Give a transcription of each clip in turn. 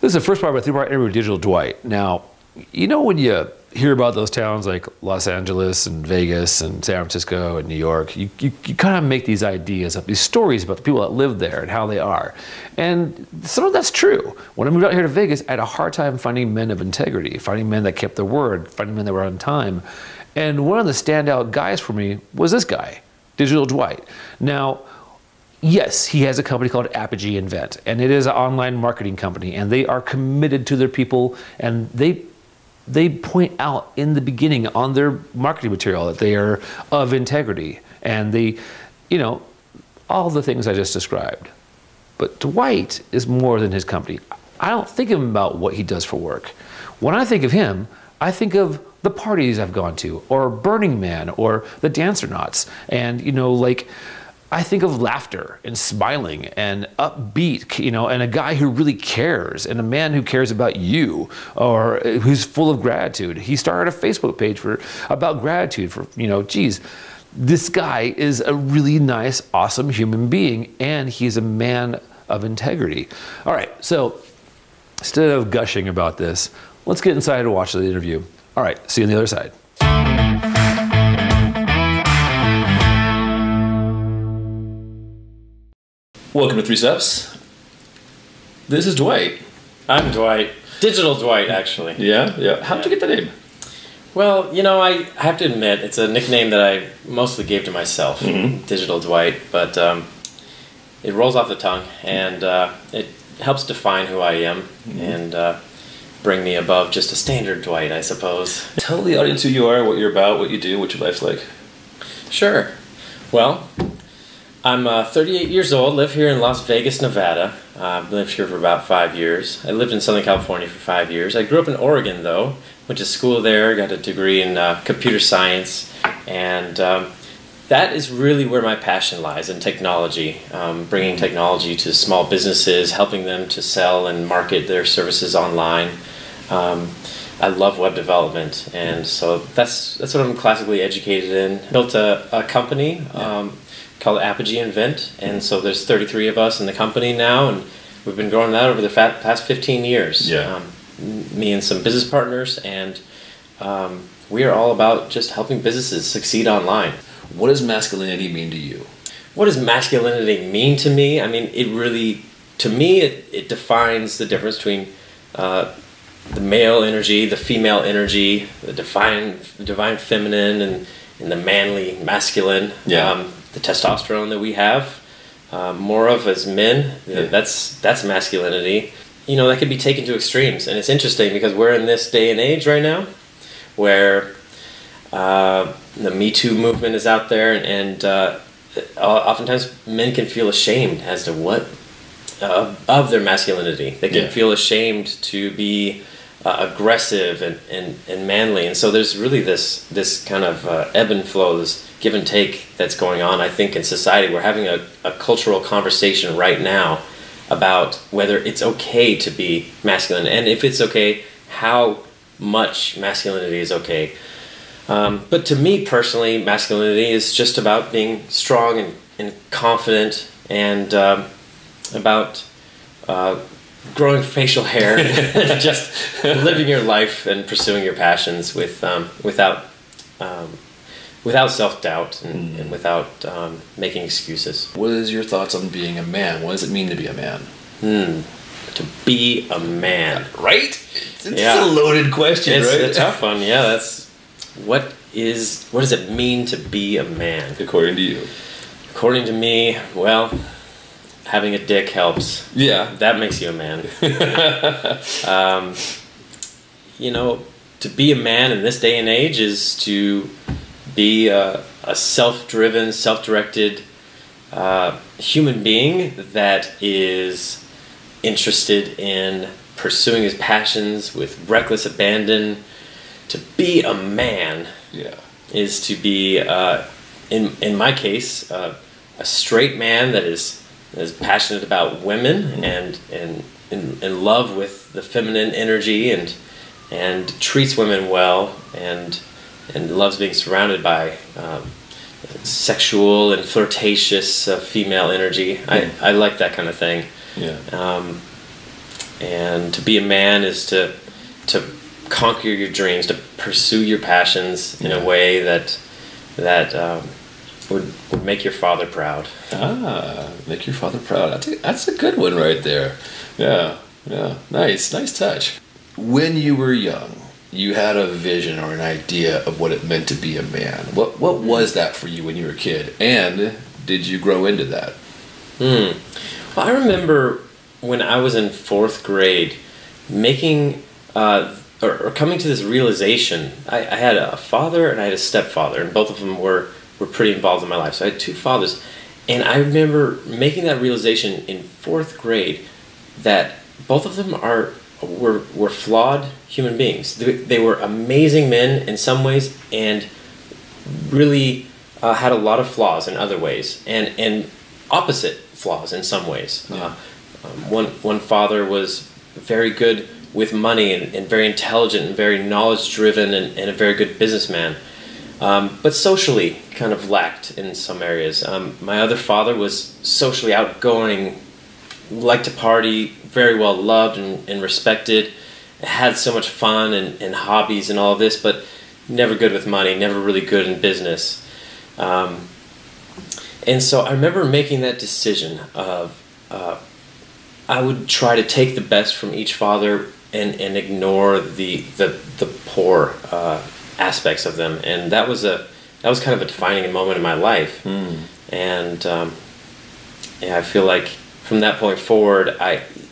This is the first part of a three-part interview with Digital Dwight. Now, you know when you hear about those towns like Los Angeles and Vegas and San Francisco and New York, you kind of make these ideas up, these stories about the people that live there and how they are. And some of that's true. When I moved out here to Vegas, I had a hard time finding men of integrity, finding men that kept their word, finding men that were on time. And one of the standout guys for me was this guy, Digital Dwight. Now, yes, he has a company called Apogee Invent, and it is an online marketing company, and they are committed to their people, and they point out in the beginning on their marketing material that they are of integrity, and they, you know, all the things I just described. But Dwight is more than his company. I don't think of him about what he does for work. When I think of him, I think of the parties I've gone to, or Burning Man, or the Dancernauts, and, you know, like, I think of laughter and smiling and upbeat, you know, and a guy who really cares, and a man who cares about you, or who's full of gratitude. He started a Facebook page about gratitude for, you know, geez, this guy is a really nice, awesome human being, and he's a man of integrity. All right, so instead of gushing about this, let's get inside and watch the interview. All right, see you on the other side. Welcome to Three Steps. This is Dwight. I'm Dwight. Digital Dwight, actually. Yeah, yeah. How'd you get the name? Well, you know, I have to admit, it's a nickname that I mostly gave to myself, Digital Dwight, but it rolls off the tongue, and it helps define who I am, and bring me above just a standard Dwight, I suppose. Tell the audience who you are, what you're about, what you do, what your life's like. Sure. Well, I'm 38 years old, live here in Las Vegas, Nevada. I've lived here for about 5 years. I lived in Southern California for 5 years. I grew up in Oregon, though. Went to school there, got a degree in computer science, and that is really where my passion lies, in technology. Bringing technology to small businesses, helping them to sell and market their services online. I love web development, and so that's what I'm classically educated in. Built a company called Apogee Invent, and so there's 33 of us in the company now, and we've been growing that over the past 15 years. Yeah. Me and some business partners, and we are all about just helping businesses succeed online. What does masculinity mean to you? What does masculinity mean to me? I mean, it really, to me, it defines the difference between the male energy, the female energy, the divine feminine, and the manly masculine. Yeah. The testosterone that we have, more of as men, that's masculinity. You know, that can be taken to extremes, and it's interesting because we're in this day and age right now where the Me Too movement is out there, and oftentimes men can feel ashamed as to what of their masculinity. They can feel ashamed to be aggressive and manly, and so there's really this kind of ebb and flow, this give and take that's going on, I think, in society. We're having a cultural conversation right now about whether it's okay to be masculine, and if it's okay, how much masculinity is okay. But to me personally, masculinity is just about being strong and confident, and about growing facial hair and just living your life and pursuing your passions without self-doubt and without making excuses. What is your thoughts on being a man? What does it mean to be a man? To be a man. Right? It's a loaded question, it's right? It's a tough one, yeah. That's what does it mean to be a man? According to you. According to me, well, having a dick helps. Yeah. That makes you a man. You know, to be a man in this day and age is to be a self-driven, self-directed human being that is interested in pursuing his passions with reckless abandon. To be a man is to be, in my case, a straight man that is passionate about women and in love with the feminine energy and treats women well and loves being surrounded by sexual and flirtatious female energy. I like that kind of thing. Yeah. And to be a man is to conquer your dreams, to pursue your passions in a way that would make your father proud. Make your father proud. That's a good one right there. Yeah. Nice touch. When you were young, you had a vision or an idea of what it meant to be a man. What was that for you when you were a kid? And did you grow into that? Well, I remember when I was in 4th grade, making or coming to this realization. I had a father and I had a stepfather, and both of them were pretty involved in my life. So I had 2 fathers, and I remember making that realization in 4th grade that both of them were flawed human beings. They were amazing men in some ways, and really had a lot of flaws in other ways, and opposite flaws in some ways. Yeah. One father was very good with money and very intelligent and very knowledge driven and a very good businessman, but socially kind of lacked in some areas. My other father was socially outgoing, liked to party, very well loved and respected, had so much fun and hobbies and all of this, but never good with money, never really good in business. And so I remember making that decision of I would try to take the best from each father and ignore the poor aspects of them, and that was kind of a defining moment in my life. And I feel like from that point forward,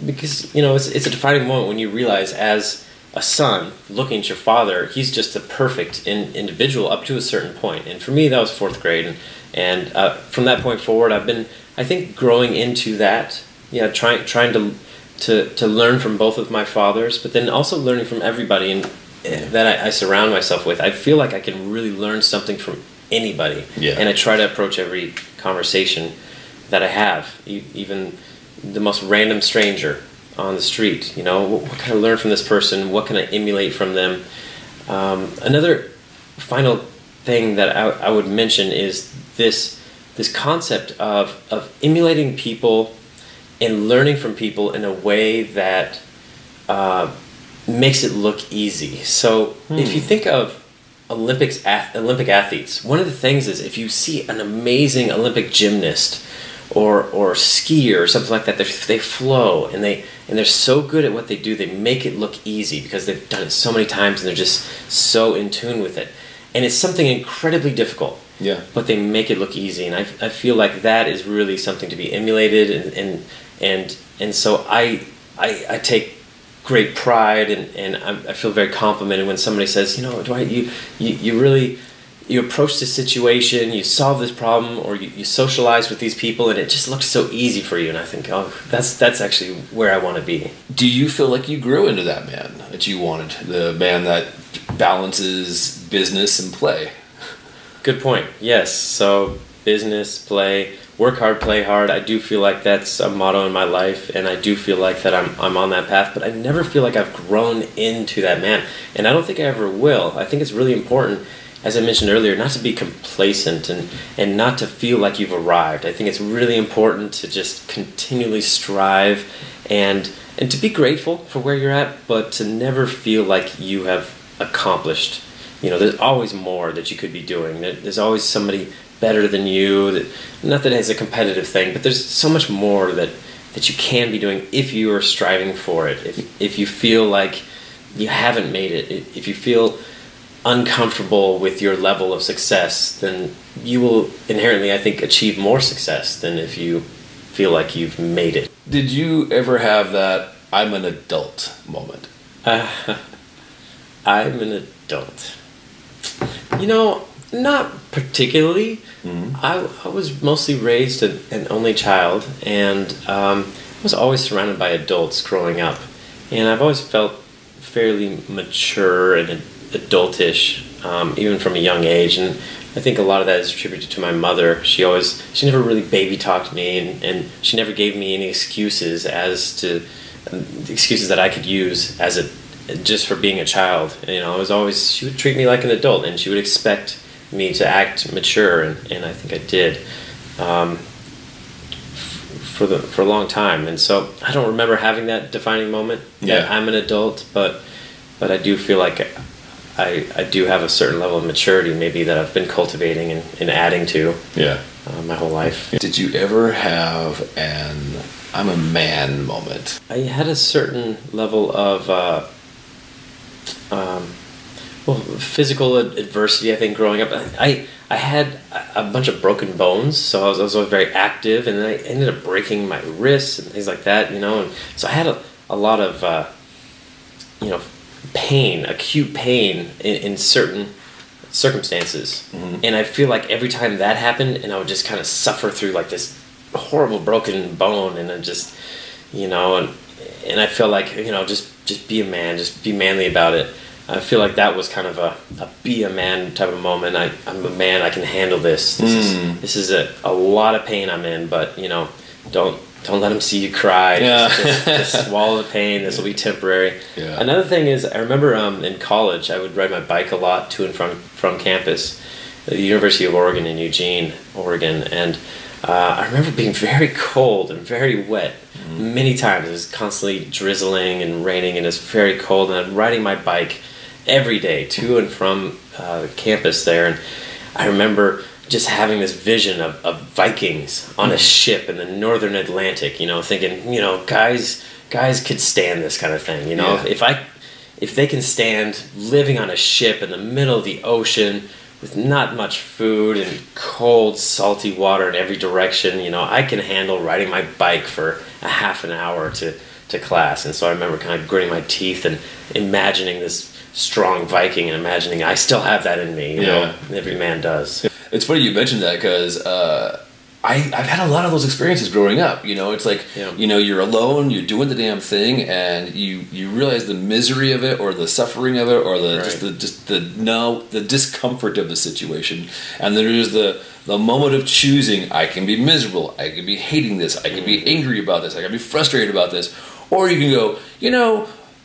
because it's a defining moment when you realize as a son looking at your father, he's just a perfect individual up to a certain point. And for me, that was 4th grade, and from that point forward, I've been, I think, growing into that. Trying to learn from both of my fathers, but then also learning from everybody that I surround myself with. I feel like I can really learn something from anybody, and I try to approach every conversation that I have, even the most random stranger on the street. What can I learn from this person? What can I emulate from them? Another final thing that I would mention is this concept of emulating people and learning from people in a way that makes it look easy. So if you think of Olympic athletes, one of the things is if you see an amazing Olympic gymnast or skier or something like that, they flow and they're so good at what they do, they make it look easy because they've done it so many times and they're just so in tune with it. And it's something incredibly difficult. Yeah. But they make it look easy, and I feel like that is really something to be emulated, and so I take great pride, and I feel very complimented when somebody says, Dwight, you really approach this situation, you solve this problem, or you socialize with these people, and it just looks so easy for you. And I think, that's actually where I want to be. Do you feel like you grew into that man that you wanted, the man that balances business and play? Good point. Yes. So business, play, work hard, play hard. I do feel like that's a motto in my life, and I do feel like that I'm on that path, but I never feel like I've grown into that man, and I don't think I ever will. I think it's really important, as I mentioned earlier, not to be complacent and not to feel like you've arrived. I think it's really important to just continually strive and to be grateful for where you're at, but to never feel like you have accomplished. There's always more that you could be doing. There's always somebody better than you. Not that it's a competitive thing, but there's so much more that you can be doing if you are striving for it. If you feel like you haven't made it, if you feel uncomfortable with your level of success, then you will inherently, I think, achieve more success than if you feel like you've made it. Did you ever have that I'm an adult moment? I'm an adult. Not particularly. Mm-hmm. I was mostly raised an only child, and I was always surrounded by adults growing up. And I've always felt fairly mature and adultish, even from a young age. And I think a lot of that is attributed to my mother. She never really baby talked me, and she never gave me any excuses as to excuses that I could use just for being a child. It was always, she would treat me like an adult, and she would expect me to act mature, and I think I did. for a long time, and so I don't remember having that defining moment. That I'm an adult, but I do feel like I do have a certain level of maturity, maybe, that I've been cultivating and adding to. My whole life. Did you ever have an "I'm a man" moment? I had a certain level of physical adversity, I think, growing up. I had a bunch of broken bones, so I was always very active, and then I ended up breaking my wrists and things like that, and so I had a lot of pain, acute pain in certain circumstances. And I feel like every time that happened, and I would just kind of suffer through like this horrible broken bone, and then just and I feel like just be a man, just be manly about it. I feel like that was kind of a be a man type of moment. I'm a man, I can handle this. This is a lot of pain I'm in, but don't let them see you cry. Just swallow the pain. This will be temporary. Another thing is, I remember in college, I would ride my bike a lot to and from campus, the University of Oregon in Eugene, Oregon, and I remember being very cold and very wet many times. It was constantly drizzling and raining, and it's very cold, and I'm riding my bike every day to and from campus there, and I remember just having this vision of Vikings on a ship in the northern Atlantic, thinking, guys could stand this kind of thing, if they can stand living on a ship in the middle of the ocean with not much food and cold, salty water in every direction, I can handle riding my bike for a half an hour to class. And so I remember kind of gritting my teeth and imagining this strong Viking and imagining I still have that in me, every man does. It's funny you mentioned that, because I've had a lot of those experiences growing up. It's like, you're alone, you're doing the damn thing, and you realize the misery of it, or the suffering of it, or the discomfort of the situation. And then there's the moment of choosing. I can be miserable, I can be hating this, I can be angry about this, I can be frustrated about this. Or you can go,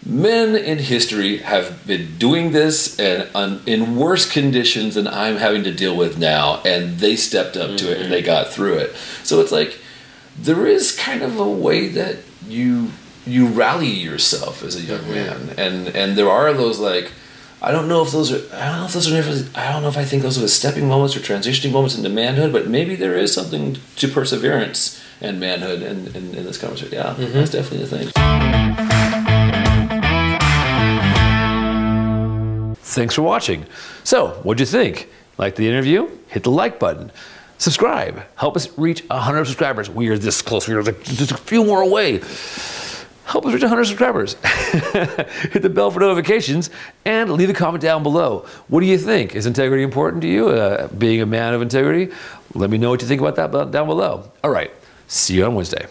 men in history have been doing this and in worse conditions than I'm having to deal with now, and they stepped up to it and they got through it. So it's like there is kind of a way that you rally yourself as a young man, and there are those, like, I don't know if I think those are the stepping moments or transitioning moments into manhood, but maybe there is something to perseverance and manhood in this conversation. That's definitely a thing. Thanks for watching. So, what'd you think? Like the interview? Hit the like button. Subscribe. Help us reach 100 subscribers. We are this close. We are just a few more away. Help us reach 100 subscribers. Hit the bell for notifications and leave a comment down below. What do you think? Is integrity important to you? Being a man of integrity? Let me know what you think about that down below. All right. See you on Wednesday.